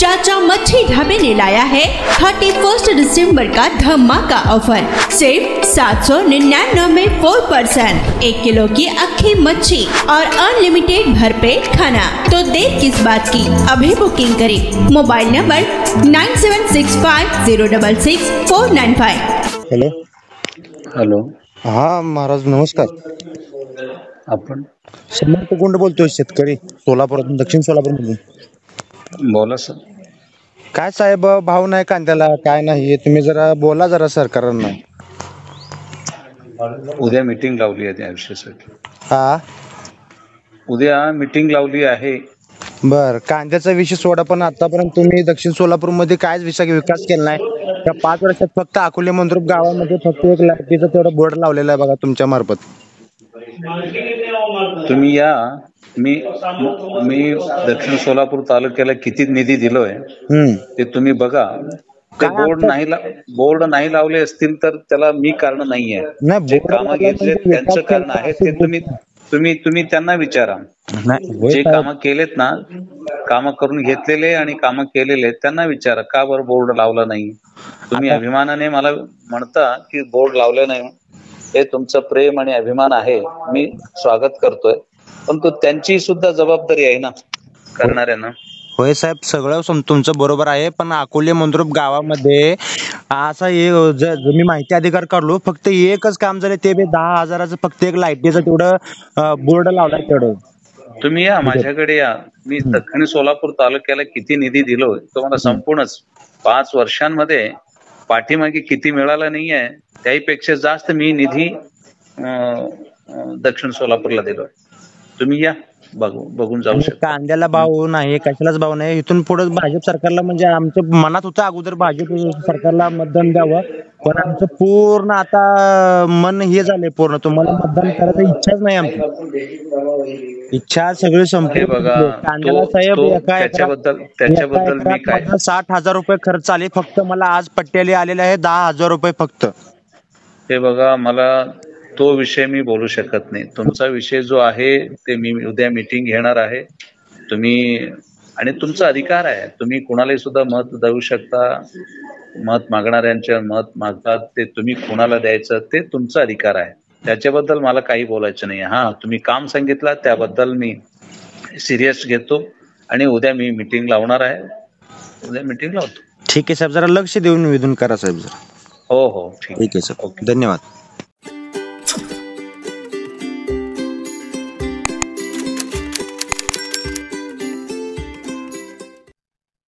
चाचा मच्छी ढाबे ने लाया है 31 दिसंबर का धमाका ऑफर। सिर्फ 799 में 4% 1 किलो की अक्खी मच्छी और अनलिमिटेड भरपेट खाना। तो देर किस बात की, अभी बुकिंग करें। Mobile number 9765066495। हॅलो हॅलो, हा महाराज नमस्कार. आपण समर्थ गुंड बोलतोय, शेतकरी सोलापुरातून, दक्षिण सोलापूरमधून. बोला सर. काय साहेब भाव नाही कांद्याला, काय नाही, तुम्ही जरा बोला जरा सरकारनं. उद्या मीटिंग लावली आहे त्या विषयासाठी. हा उद्या मीटिंग लावली आहे. बर, कांद्याचा विषय सोडा, पण आतापर्यंत तुम्ही दक्षिण सोलापूरमध्ये कायच विकास केला नाही. त्या 5 वर्षात फक्त अकोले मंद्रुप गावामध्ये फक्त एक लाईटीचा तेवढा बोर्ड लावलेला आहे बघा तुमच्या मार्फत. तुम्ही या. मी दक्षिण सोलापूर तालुक्याला किती निधी दिलोय ते तुम्ही बघा. ते बोर्ड नाही लावले असतील तर त्याला मी कारण नाहीये. जे कामं घेतले त्यांचं कारण आहे ते तुम्ही त्यांना विचारा. जे कामं केलेत ना, कामं करून घेतलेले आणि कामं केलेले त्यांना विचारा का बरं बोर्ड लावला नाही. तुम्ही अभिमानाने मला म्हणता की बोर्ड लावले नाही, हे तुमचं प्रेम आणि अभिमान आहे, मी स्वागत करतोय. परंतु त्यांची सुद्धा जबाबदारी आहे ना करणाऱ्यांना. होय साहेब, सगळं तुमचं बरोबर आहे, पण अकोले मंद्रुप गावामध्ये असा मी माहिती अधिकार काढलो, फक्त एकच काम झालं, ते 10,000चं फक्त एक लाईटीचं तेवढं बोर्ड लावलाय तेवढं. तुम्ही या, माझ्याकडे या. मी दक्षिण सोलापूर तालुक्याला किती निधी दिलोय तुम्हाला संपूर्णच 5 वर्षांमध्ये पाठीमागे किती मिळाला नाहीये त्याहीपेक्षा जास्त मी निधी दक्षिण सोलापूरला दिलोय. तुम्ही या, बघून जाऊ शकता. कांद्याला भाव नाही, कशालाच भाव नाही. इथून पुढे भाजप सरकारला, म्हणजे आमच्या मनात होतं अगोदर भाजप सरकारला मतदान द्यावं, पण आमचं पूर्ण आता मन हे झालंय पूर्ण, तुम्हाला मतदान करायची इच्छाच नाही. आमची इच्छा सगळी संपली. कांद्याला साहेब त्याच्याबद्दल मी काय 60,000 रुपये खर्च आले फक्त. मला आज पट्ट्याला आलेले आहे 10,000 रुपये फक्त. हे बघा, मला तो विषय मी बोलू शकत नाही. तुमचा विषय जो आहे ते मी उद्या मीटिंग घेणार आहे. तुम्ही, आणि तुमचा अधिकार आहे, तुम्ही कुणालाही सुद्धा मत देऊ शकता. मत मागणाऱ्यांच्या मत मागतात ते तुम्ही कुणाला द्यायचं ते तुमचा अधिकार आहे. त्याच्याबद्दल मला काही बोलायचं नाही. हा, तुम्ही काम सांगितलं त्याबद्दल मी सिरियस घेतो आणि उद्या मी मीटिंग लावणार आहे. उद्या मीटिंग लावतो. ठीक आहे साहेब, जरा लक्ष देऊन विधून करा साहेब जरा. हो, ठीक आहे साहेब, धन्यवाद.